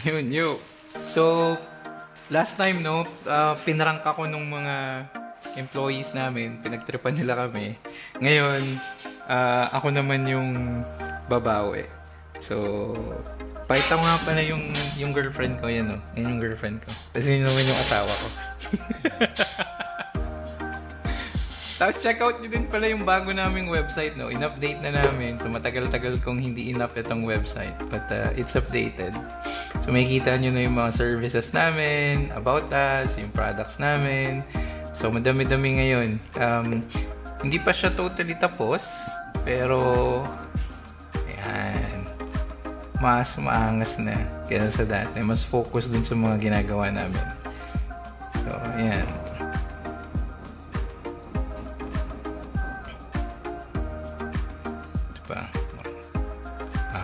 Yun, yun. So, last time, no, pinrank ako nung mga employees namin. Pinagtripan nila kami. Ngayon, ako naman yung babawi. So, pakita ko nga pala yung girlfriend ko. Yan, no. Yan yung girlfriend ko. Tapos yun naman yung asawa ko. Tapos check out nyo din pala yung bago naming website, no? In-update na namin. So matagal-tagal kong hindi in-up itong website. But it's updated. So makikita nyo na yung mga services namin, about us, yung products namin. So madami-dami ngayon. Hindi pa siya totally tapos. Pero, ayan. Mas maangas na. Kaya sa dati. Mas focus dun sa mga ginagawa namin. So, ayan.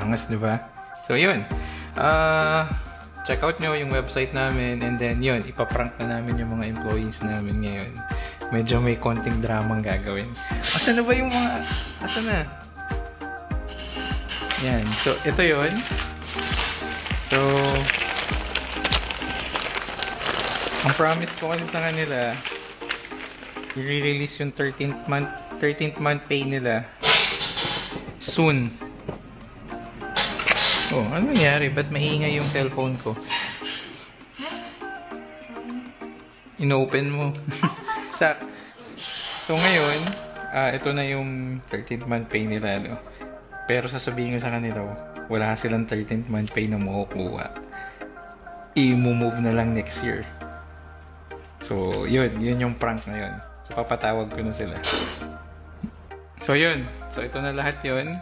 Angas, di ba? So, yun. Check out nyo yung website namin and then yun, ipaprank na namin yung mga employees namin ngayon. Medyo may konting dramang gagawin. Asan na ba yung mga... Asan na? Yan. So, ito yun. So, ang promise ko kasi sa kanila, i-release yung 13th month pay nila soon. Oh, ano nangyari? Ba't maingay yung cellphone ko? Inopen mo. So ngayon, ito na yung 13th month pay nila, no? Pero sasabihin ko sa kanila, wala silang 13th month pay na makukuha. I-move na lang next year. So, yun yung prank na yun. So, papatawag ko na sila. So, yun. So, ito na lahat yun.